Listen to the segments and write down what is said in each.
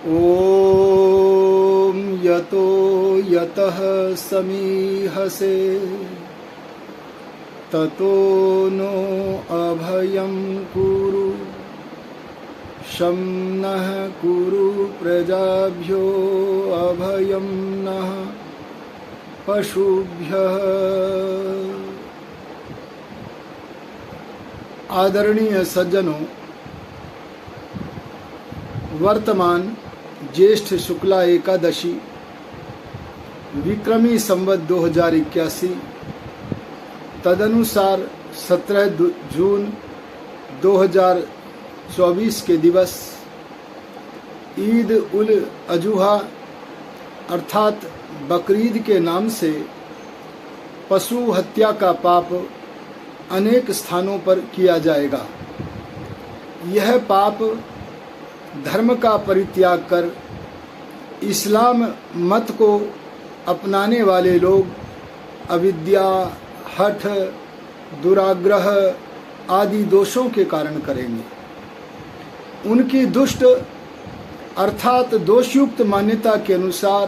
ॐ यतो यतः समीहसे ततो नो अभयं कुरु शं नः कुरु प्रजाभ्यो अभयं नः पशुभ्यः। आदरणीय सज्जनों, वर्तमान ज्येष्ठ शुक्ला एकादशी विक्रमी संवत 2081 तदनुसार 17 जून 2024 के दिवस ईद उल अजुहा अर्थात बकरीद के नाम से पशु हत्या का पाप अनेक स्थानों पर किया जाएगा। यह पाप धर्म का परित्याग कर इस्लाम मत को अपनाने वाले लोग अविद्या, हठ, दुराग्रह आदि दोषों के कारण करेंगे। उनकी दुष्ट अर्थात दोषयुक्त मान्यता के अनुसार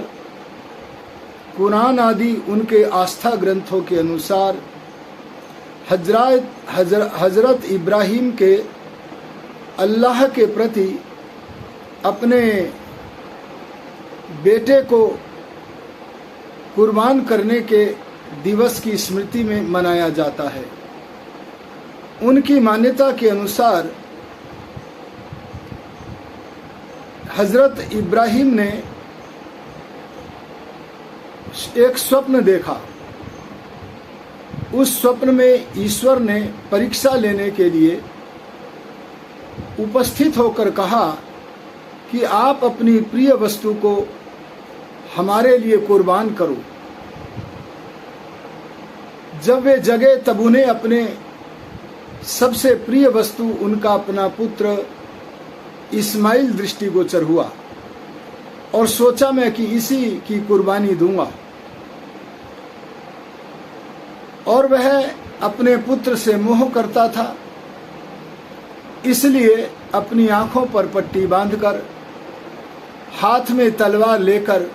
कुरान आदि उनके आस्था ग्रंथों के अनुसार हजरत इब्राहिम के अल्लाह के प्रति अपने बेटे को कुर्बान करने के दिवस की स्मृति में मनाया जाता है। उनकी मान्यता के अनुसार हजरत इब्राहिम ने एक स्वप्न देखा। उस स्वप्न में ईश्वर ने परीक्षा लेने के लिए उपस्थित होकर कहा कि आप अपनी प्रिय वस्तु को हमारे लिए कुर्बान करो। जब वे जगे तब उन्हें अपने सबसे प्रिय वस्तु उनका अपना पुत्र इस्माइल दृष्टिगोचर हुआ और सोचा मैं कि इसी की कुर्बानी दूंगा। और वह अपने पुत्र से मोह करता था, इसलिए अपनी आंखों पर पट्टी बांधकर हाथ में तलवार लेकर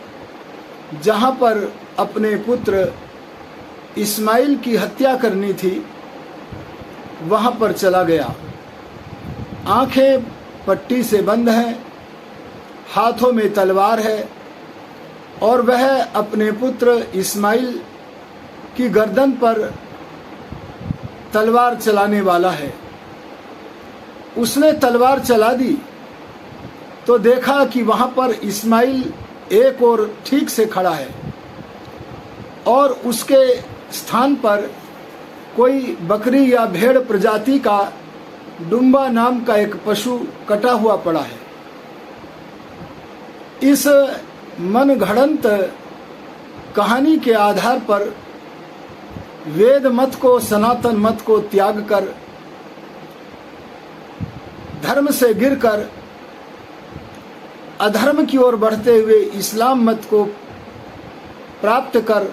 जहां पर अपने पुत्र इस्माइल की हत्या करनी थी वहां पर चला गया। आंखें पट्टी से बंद हैं, हाथों में तलवार है और वह अपने पुत्र इस्माइल की गर्दन पर तलवार चलाने वाला है। उसने तलवार चला दी तो देखा कि वहां पर इस्माइल एक और ठीक से खड़ा है और उसके स्थान पर कोई बकरी या भेड़ प्रजाति का डुम्बा नाम का एक पशु कटा हुआ पड़ा है। इस मनगढ़ंत कहानी के आधार पर वेद मत को, सनातन मत को त्याग कर धर्म से गिरकर अधर्म की ओर बढ़ते हुए इस्लाम मत को प्राप्त कर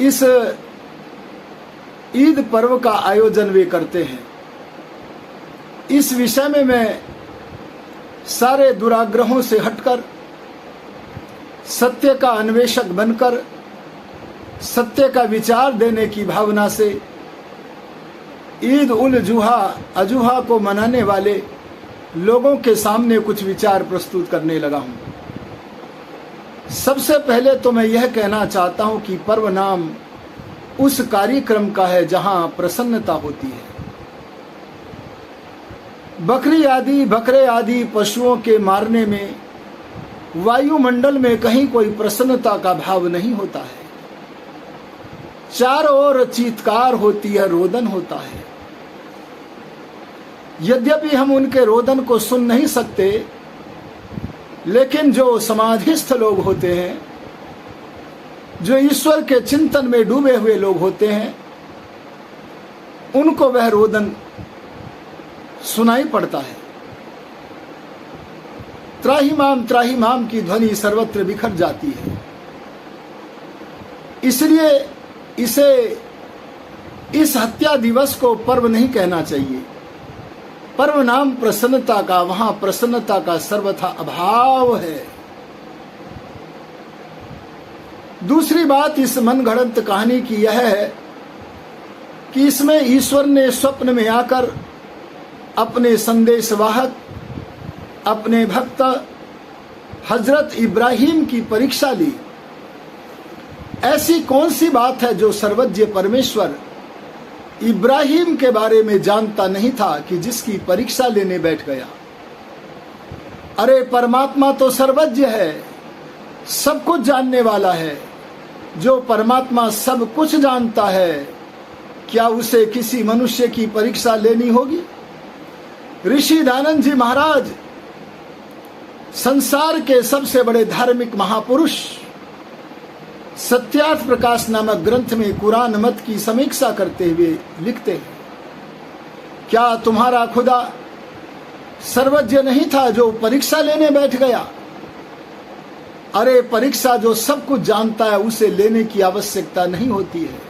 इस ईद पर्व का आयोजन वे करते हैं। इस विषय में मैं सारे दुराग्रहों से हटकर सत्य का अन्वेषक बनकर सत्य का विचार देने की भावना से ईद उल अजुहा को मनाने वाले लोगों के सामने कुछ विचार प्रस्तुत करने लगा हूं। सबसे पहले तो मैं यह कहना चाहता हूं कि पर्व नाम उस कार्यक्रम का है जहां प्रसन्नता होती है। बकरे आदि पशुओं के मारने में वायुमंडल में कहीं कोई प्रसन्नता का भाव नहीं होता है। चारों ओर चीत्कार होती है, रोदन होता है। यद्यपि हम उनके रोदन को सुन नहीं सकते, लेकिन जो समाधिस्थ लोग होते हैं, जो ईश्वर के चिंतन में डूबे हुए लोग होते हैं, उनको वह रोदन सुनाई पड़ता है। त्राहिमाम त्राहिमाम की ध्वनि सर्वत्र बिखर जाती है। इसलिए इसे इस हत्या दिवस को पर्व नहीं कहना चाहिए। पर्व नाम प्रसन्नता का, वहां प्रसन्नता का सर्वथा अभाव है। दूसरी बात इस मनगढ़ंत कहानी की यह है कि इसमें ईश्वर ने स्वप्न में आकर अपने संदेशवाहक, अपने भक्त हजरत इब्राहिम की परीक्षा ली। ऐसी कौन सी बात है जो सर्वज्ञ परमेश्वर इब्राहिम के बारे में जानता नहीं था कि जिसकी परीक्षा लेने बैठ गया? अरे परमात्मा तो सर्वज्ञ है, सब कुछ जानने वाला है। जो परमात्मा सब कुछ जानता है, क्या उसे किसी मनुष्य की परीक्षा लेनी होगी? ऋषि दयानंद जी महाराज संसार के सबसे बड़े धार्मिक महापुरुष सत्यार्थ प्रकाश नामक ग्रंथ में कुरान मत की समीक्षा करते हुए लिखते हैं, क्या तुम्हारा खुदा सर्वज्ञ नहीं था जो परीक्षा लेने बैठ गया? अरे परीक्षा जो सब कुछ जानता है उसे लेने की आवश्यकता नहीं होती है,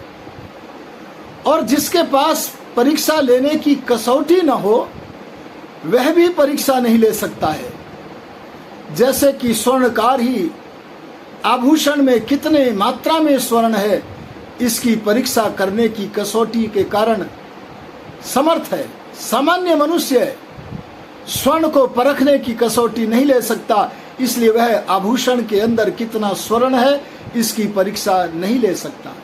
और जिसके पास परीक्षा लेने की कसौटी न हो वह भी परीक्षा नहीं ले सकता है। जैसे कि स्वर्णकार ही आभूषण में कितने मात्रा में स्वर्ण है इसकी परीक्षा करने की कसौटी के कारण समर्थ है। सामान्य मनुष्य स्वर्ण को परखने की कसौटी नहीं ले सकता, इसलिए वह आभूषण के अंदर कितना स्वर्ण है इसकी परीक्षा नहीं ले सकता।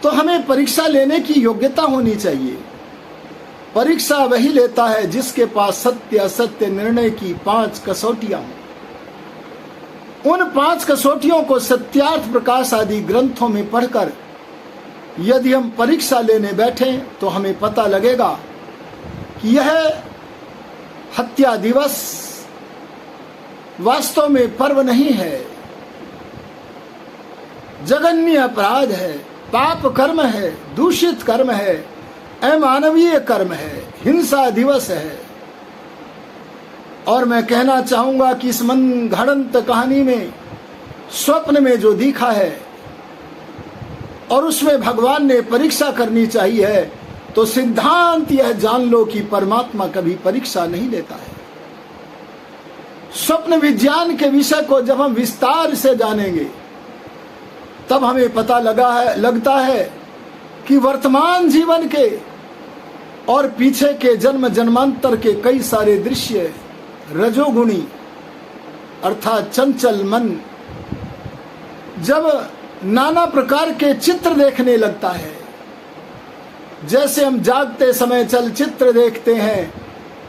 तो हमें परीक्षा लेने की योग्यता होनी चाहिए। परीक्षा वही लेता है जिसके पास सत्य असत्य निर्णय की 5 कसौटियां हों। उन 5 कसौटियों को सत्यार्थ प्रकाश आदि ग्रंथों में पढ़कर यदि हम परीक्षा लेने बैठें तो हमें पता लगेगा कि यह हत्या दिवस वास्तव में पर्व नहीं है, जघन्य अपराध है, पाप कर्म है, दूषित कर्म है, अमानवीय कर्म है, हिंसा दिवस है। और मैं कहना चाहूंगा कि इस मनगढ़ंत कहानी में स्वप्न में जो दिखा है और उसमें भगवान ने परीक्षा करनी चाहिए है, तो सिद्धांत यह जान लो कि परमात्मा कभी परीक्षा नहीं लेता है। स्वप्न विज्ञान के विषय को जब हम विस्तार से जानेंगे तब हमें पता लगता है कि वर्तमान जीवन के और पीछे के जन्म जन्मांतर के कई सारे दृश्य रजोगुणी अर्थात चंचल मन जब नाना प्रकार के चित्र देखने लगता है, जैसे हम जागते समय चलचित्र देखते हैं,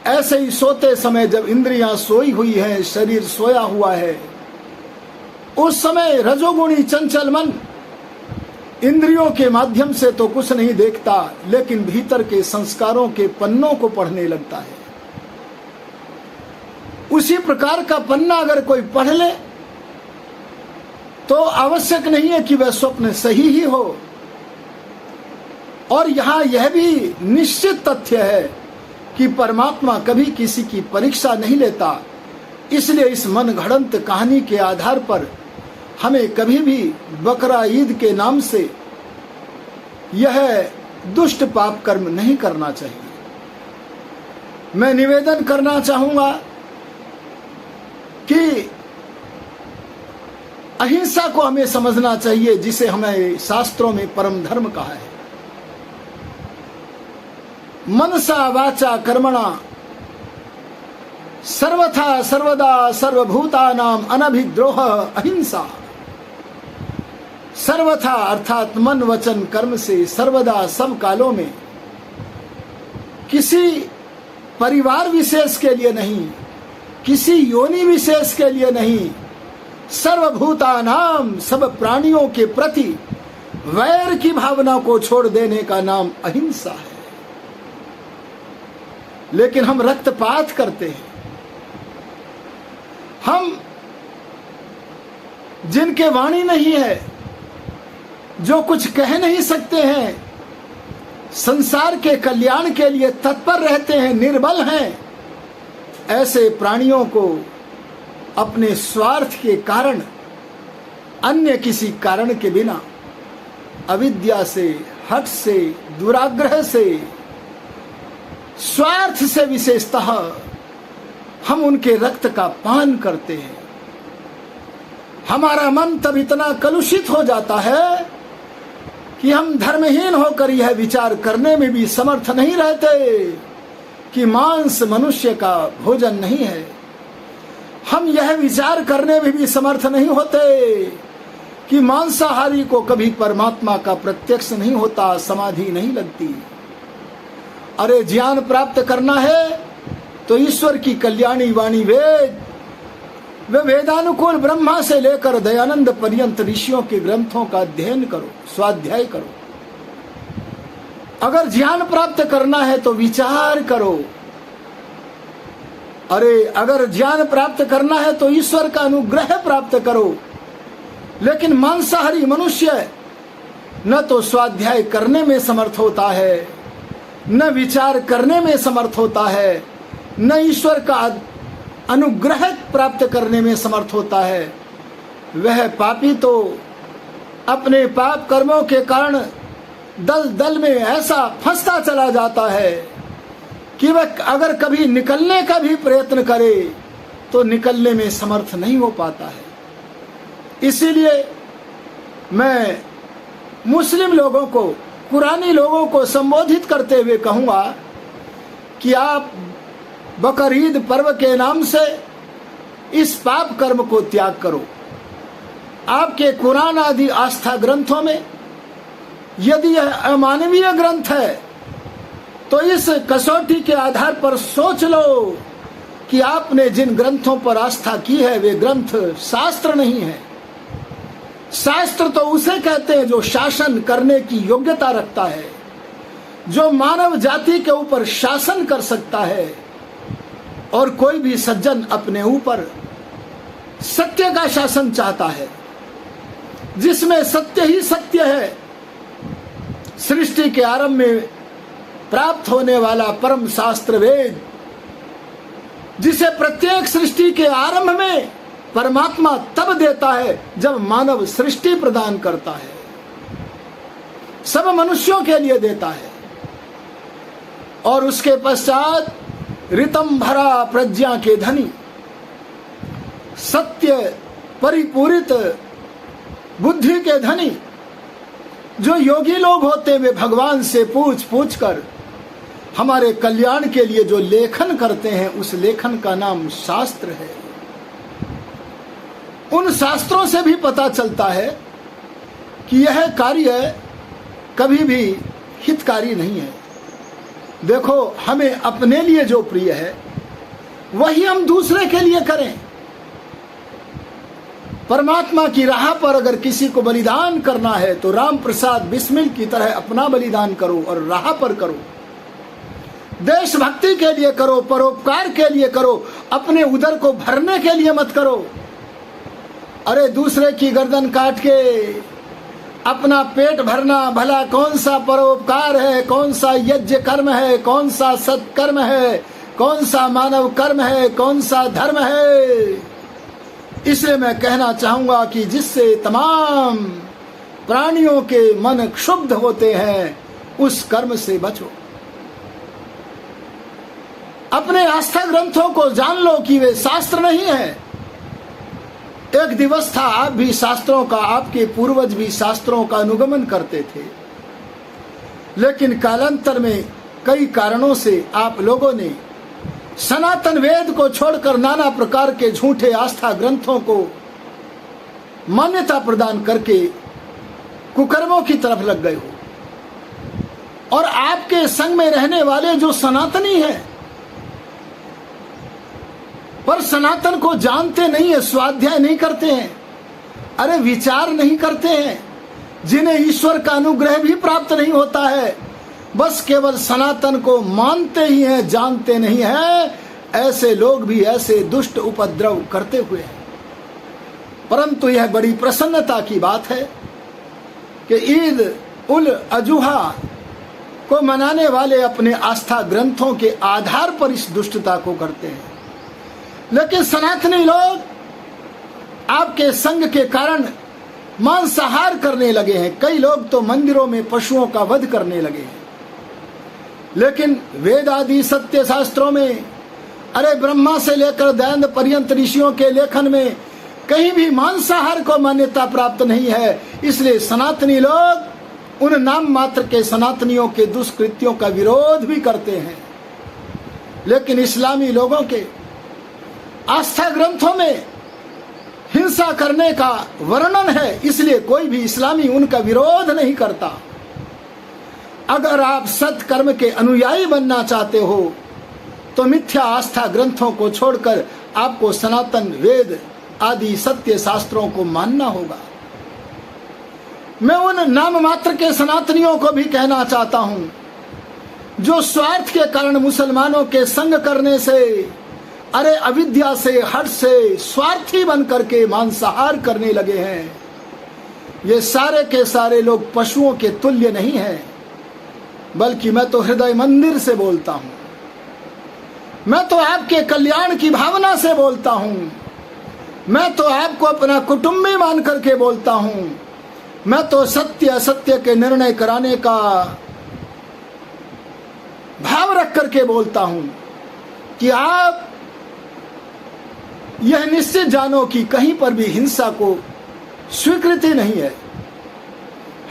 ऐसे ही सोते समय जब इंद्रियां सोई हुई हैं, शरीर सोया हुआ है, उस समय रजोगुणी चंचल मन इंद्रियों के माध्यम से तो कुछ नहीं देखता, लेकिन भीतर के संस्कारों के पन्नों को पढ़ने लगता है। उसी प्रकार का पन्ना अगर कोई पढ़ ले तो आवश्यक नहीं है कि वह स्वप्न सही ही हो। और यहां यह भी निश्चित तथ्य है कि परमात्मा कभी किसी की परीक्षा नहीं लेता। इसलिए इस मनगढ़ंत कहानी के आधार पर हमें कभी भी बकरा ईद के नाम से यह दुष्ट पाप कर्म नहीं करना चाहिए। मैं निवेदन करना चाहूंगा कि अहिंसा को हमें समझना चाहिए, जिसे हमें शास्त्रों में परम धर्म कहा है। मनसा वाचा कर्मणा सर्वथा सर्वदा सर्वभूतानाम अनभिद्रोह अहिंसा। सर्वथा अर्थात मन वचन कर्म से सर्वदा सब कालों में, किसी परिवार विशेष के लिए नहीं, किसी योनि विशेष के लिए नहीं, सर्वभूतानाम सब प्राणियों के प्रति वैर की भावना को छोड़ देने का नाम अहिंसा है। लेकिन हम रक्तपात करते हैं। हम जिनके वाणी नहीं है, जो कुछ कह नहीं सकते हैं, संसार के कल्याण के लिए तत्पर रहते हैं, निर्बल हैं, ऐसे प्राणियों को अपने स्वार्थ के कारण, अन्य किसी कारण के बिना, अविद्या से, हठ से, दुराग्रह से स्वार्थ से विशेषतः हम उनके रक्त का पान करते हैं। हमारा मन तब इतना कलुषित हो जाता है कि हम धर्महीन होकर यह विचार करने में भी समर्थ नहीं रहते कि मांस मनुष्य का भोजन नहीं है। हम यह विचार करने में भी समर्थ नहीं होते कि मांसाहारी को कभी परमात्मा का प्रत्यक्ष नहीं होता, समाधि नहीं लगती। अरे ज्ञान प्राप्त करना है तो ईश्वर की कल्याणी वाणी वेद, वे वेदानुकूल ब्रह्मा से लेकर दयानंद पर्यंत ऋषियों के ग्रंथों का अध्ययन करो, स्वाध्याय करो। अगर ज्ञान प्राप्त करना है तो विचार करो। अरे अगर ज्ञान प्राप्त करना है तो ईश्वर का अनुग्रह प्राप्त करो। लेकिन मांसाहारी मनुष्य न तो स्वाध्याय करने में समर्थ होता है, न विचार करने में समर्थ होता है, न ईश्वर का अनुग्रह प्राप्त करने में समर्थ होता है। वह पापी तो अपने पाप कर्मों के कारण दल दल में ऐसा फंसता चला जाता है कि वह अगर कभी निकलने का भी प्रयत्न करे तो निकलने में समर्थ नहीं हो पाता है। इसीलिए मैं मुस्लिम लोगों को, कुरानी लोगों को संबोधित करते हुए कहूँगा कि आप बकरीद पर्व के नाम से इस पाप कर्म को त्याग करो। आपके कुरान आदि आस्था ग्रंथों में यदि यह अमानवीय ग्रंथ है तो इस कसौटी के आधार पर सोच लो कि आपने जिन ग्रंथों पर आस्था की है वे ग्रंथ शास्त्र नहीं है। शास्त्र तो उसे कहते हैं जो शासन करने की योग्यता रखता है, जो मानव जाति के ऊपर शासन कर सकता है। और कोई भी सज्जन अपने ऊपर सत्य का शासन चाहता है, जिसमें सत्य ही सत्य है। सृष्टि के आरंभ में प्राप्त होने वाला परम शास्त्र वेद, जिसे प्रत्येक सृष्टि के आरंभ में परमात्मा तब देता है जब मानव सृष्टि प्रदान करता है, सब मनुष्यों के लिए देता है। और उसके पश्चात ऋतम भरा प्रज्ञा के धनी, सत्य परिपूरित बुद्धि के धनी जो योगी लोग होते हैं, वे भगवान से पूछ पूछ कर हमारे कल्याण के लिए जो लेखन करते हैं, उस लेखन का नाम शास्त्र है। उन शास्त्रों से भी पता चलता है कि यह कार्य कभी भी हितकारी नहीं है। देखो, हमें अपने लिए जो प्रिय है वही हम दूसरे के लिए करें। परमात्मा की राह पर अगर किसी को बलिदान करना है तो राम प्रसाद बिस्मिल की तरह अपना बलिदान करो और राह पर करो। देशभक्ति के लिए करो, परोपकार के लिए करो, अपने उदर को भरने के लिए मत करो। अरे दूसरे की गर्दन काट के अपना पेट भरना भला कौन सा परोपकार है, कौन सा यज्ञ कर्म है, कौन सा सत्कर्म है, कौन सा मानव कर्म है, कौन सा धर्म है। इसलिए मैं कहना चाहूंगा कि जिससे तमाम प्राणियों के मन क्षुब्ध होते हैं, उस कर्म से बचो। अपने आस्था ग्रंथों को जान लो कि वे शास्त्र नहीं है। एक दिवस था, आप भी शास्त्रों का, आपके पूर्वज भी शास्त्रों का अनुगमन करते थे, लेकिन कालांतर में कई कारणों से आप लोगों ने सनातन वेद को छोड़कर नाना प्रकार के झूठे आस्था ग्रंथों को मान्यता प्रदान करके कुकर्मों की तरफ लग गए हो। और आपके संग में रहने वाले जो सनातनी हैं, पर सनातन को जानते नहीं है, स्वाध्याय नहीं करते हैं, अरे विचार नहीं करते हैं, जिन्हें ईश्वर का अनुग्रह भी प्राप्त नहीं होता है, बस केवल सनातन को मानते ही हैं, जानते नहीं हैं, ऐसे लोग भी ऐसे दुष्ट उपद्रव करते हुए हैं। परंतु यह बड़ी प्रसन्नता की बात है कि ईद उल अजुहा को मनाने वाले अपने आस्था ग्रंथों के आधार पर इस दुष्टता को करते हैं। लेकिन सनातनी लोग आपके संग के कारण मांसाहार करने लगे हैं। कई लोग तो मंदिरों में पशुओं का वध करने लगे हैं। लेकिन वेद आदि सत्य शास्त्रों में, अरे ब्रह्मा से लेकर दयानंद पर्यंत ऋषियों के लेखन में कहीं भी मांसाहार को मान्यता प्राप्त नहीं है। इसलिए सनातनी लोग उन नाम मात्र के सनातनियों के दुष्कृत्यों का विरोध भी करते हैं। लेकिन इस्लामी लोगों के आस्था ग्रंथों में हिंसा करने का वर्णन है, इसलिए कोई भी इस्लामी उनका विरोध नहीं करता। अगर आप सत्कर्म के अनुयायी बनना चाहते हो तो मिथ्या आस्था ग्रंथों को छोड़कर आपको सनातन वेद आदि सत्य शास्त्रों को मानना होगा। मैं उन नाम मात्र के सनातनियों को भी कहना चाहता हूं जो स्वार्थ के कारण मुसलमानों के संग करने से, अरे अविद्या से, हट से स्वार्थी बन करके मांसाहार करने लगे हैं। ये सारे के सारे लोग पशुओं के तुल्य नहीं हैं, बल्कि मैं तो हृदय मंदिर से बोलता हूं। मैं तो आपके कल्याण की भावना से बोलता हूं। मैं तो आपको अपना कुटुंबी मान करके बोलता हूं। मैं तो सत्य असत्य के निर्णय कराने का भाव रख करके बोलता हूं कि आप यह निश्चित जानो कि कहीं पर भी हिंसा को स्वीकृति नहीं है।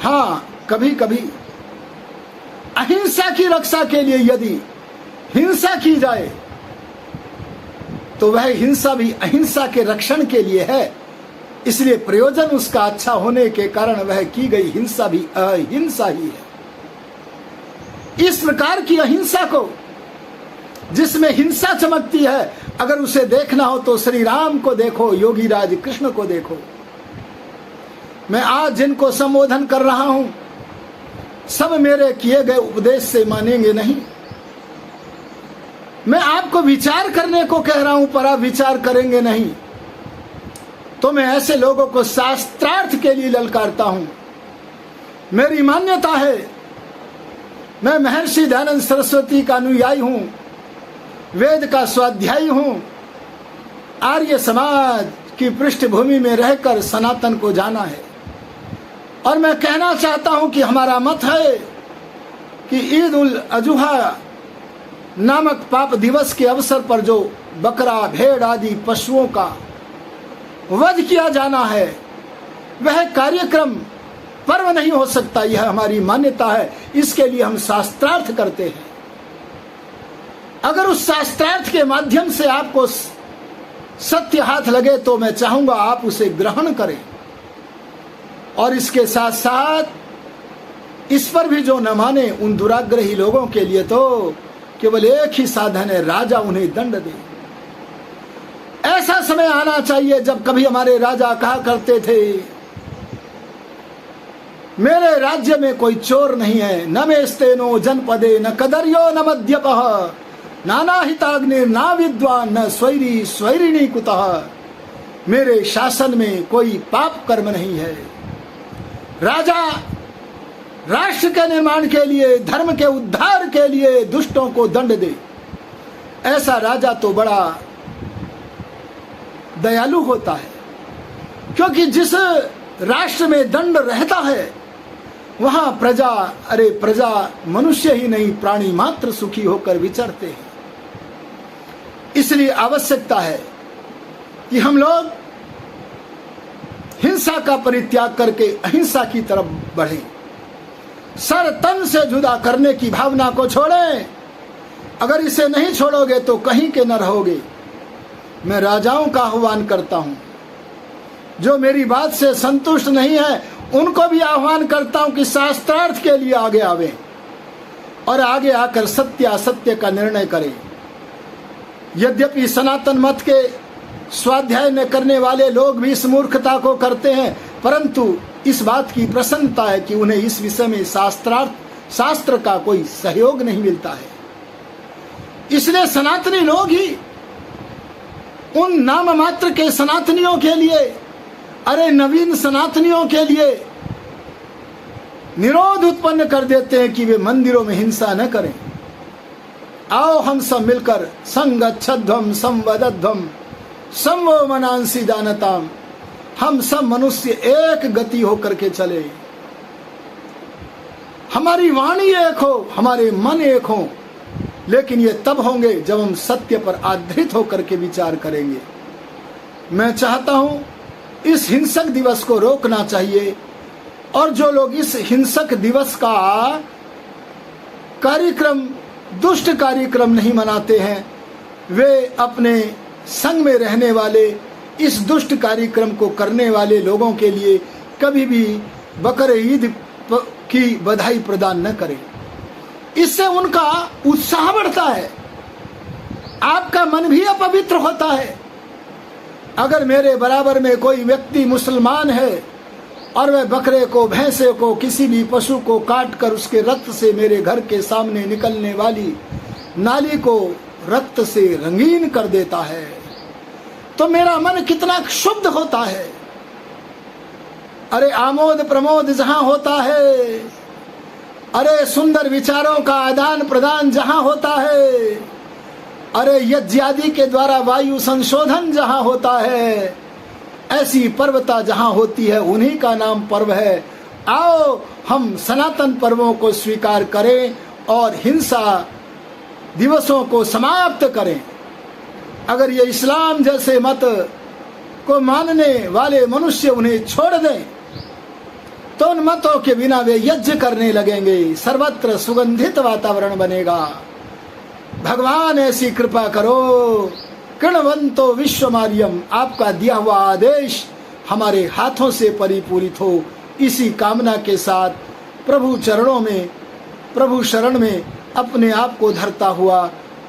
हां, कभी कभी अहिंसा की रक्षा के लिए यदि हिंसा की जाए तो वह हिंसा भी अहिंसा के रक्षण के लिए है। इसलिए प्रयोजन उसका अच्छा होने के कारण वह की गई हिंसा भी अहिंसा ही है। इस प्रकार की अहिंसा को, जिसमें हिंसा चमकती है, अगर उसे देखना हो तो श्री राम को देखो, योगी राज कृष्ण को देखो। मैं आज जिनको संबोधन कर रहा हूं सब मेरे किए गए उपदेश से मानेंगे नहीं। मैं आपको विचार करने को कह रहा हूं पर आप विचार करेंगे नहीं। तो मैं ऐसे लोगों को शास्त्रार्थ के लिए ललकारता हूं। मेरी मान्यता है, मैं महर्षि दयानंद सरस्वती का अनुयायी हूं, वेद का स्वाध्यायी हूं, आर्य समाज की पृष्ठभूमि में रहकर सनातन को जाना है। और मैं कहना चाहता हूं कि हमारा मत है कि ईद उल अजुहा नामक पाप दिवस के अवसर पर जो बकरा, भेड़ आदि पशुओं का वध किया जाना है, वह कार्यक्रम पर्व नहीं हो सकता। यह हमारी मान्यता है। इसके लिए हम शास्त्रार्थ करते हैं। अगर उस शास्त्रार्थ के माध्यम से आपको सत्य हाथ लगे तो मैं चाहूंगा आप उसे ग्रहण करें। और इसके साथ साथ इस पर भी जो न माने उन दुराग्रही लोगों के लिए तो केवल एक ही साधन है, राजा उन्हें दंड दे। ऐसा समय आना चाहिए जब कभी हमारे राजा कहा करते थे, मेरे राज्य में कोई चोर नहीं है, न मेस्तेनो जनपदे न कदर्यो न मद्यपः नाना हिताग्निर ना विद्वान न स्वैरी स्वैरिणी कुतः। मेरे शासन में कोई पाप कर्म नहीं है। राजा राष्ट्र के निर्माण के लिए, धर्म के उद्धार के लिए दुष्टों को दंड दे। ऐसा राजा तो बड़ा दयालु होता है, क्योंकि जिस राष्ट्र में दंड रहता है वहां प्रजा, अरे प्रजा मनुष्य ही नहीं प्राणी मात्र सुखी होकर विचरते हैं। इसलिए आवश्यकता है कि हम लोग हिंसा का परित्याग करके अहिंसा की तरफ बढ़ें। सर तन से जुदा करने की भावना को छोड़ें। अगर इसे नहीं छोड़ोगे तो कहीं के न रहोगे। मैं राजाओं का आह्वान करता हूं, जो मेरी बात से संतुष्ट नहीं है उनको भी आह्वान करता हूं कि शास्त्रार्थ के लिए आगे आवे और आगे आकर सत्य असत्य का निर्णय करें। यद्यपि सनातन मत के स्वाध्याय न करने वाले लोग भी इस मूर्खता को करते हैं, परंतु इस बात की प्रसन्नता है कि उन्हें इस विषय में शास्त्र का कोई सहयोग नहीं मिलता है। इसलिए सनातनी लोग ही उन नाम मात्र के सनातनियों के लिए, अरे नवीन सनातनियों के लिए निरोध उत्पन्न कर देते हैं कि वे मंदिरों में हिंसा न करें। आओ हम सब मिलकर संगच्छध्वम संवदध्वम संवो मनांसी जानताम, हम सब मनुष्य एक गति होकर के चले। हमारी वाणी एक हो, हमारे मन एक हो, लेकिन ये तब होंगे जब हम सत्य पर आधारित होकर के विचार करेंगे। मैं चाहता हूं इस हिंसक दिवस को रोकना चाहिए, और जो लोग इस हिंसक दिवस का कार्यक्रम, दुष्ट कार्यक्रम नहीं मनाते हैं, वे अपने संग में रहने वाले इस दुष्ट कार्यक्रम को करने वाले लोगों के लिए कभी भी बकरे ईद की बधाई प्रदान न करें। इससे उनका उत्साह बढ़ता है, आपका मन भी अपवित्र होता है। अगर मेरे बराबर में कोई व्यक्ति मुसलमान है और वह बकरे को, भैंसे को, किसी भी पशु को काट कर उसके रक्त से मेरे घर के सामने निकलने वाली नाली को रक्त से रंगीन कर देता है, तो मेरा मन कितना क्षुब्ध होता है। अरे आमोद प्रमोद जहां होता है, अरे सुंदर विचारों का आदान प्रदान जहां होता है, अरे यज्ञादि के द्वारा वायु संशोधन जहां होता है, ऐसी पर्वता जहां होती है, उन्हीं का नाम पर्व है। आओ हम सनातन पर्वों को स्वीकार करें और हिंसा दिवसों को समाप्त करें। अगर ये इस्लाम जैसे मत को मानने वाले मनुष्य उन्हें छोड़ दें, तो उन मतों के बिना वे यज्ञ करने लगेंगे, सर्वत्र सुगंधित वातावरण बनेगा। भगवान ऐसी कृपा करो। कृणवंतो विश्वमार्यम, आपका दिया हुआ आदेश हमारे हाथों से परिपूरित हो। इसी कामना के साथ प्रभु चरणों में, प्रभु शरण में अपने आप को धरता हुआ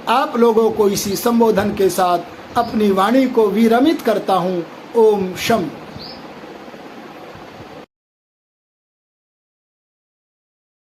आप लोगों को इसी संबोधन के साथ अपनी वाणी को विरमित करता हूँ। ओम शम।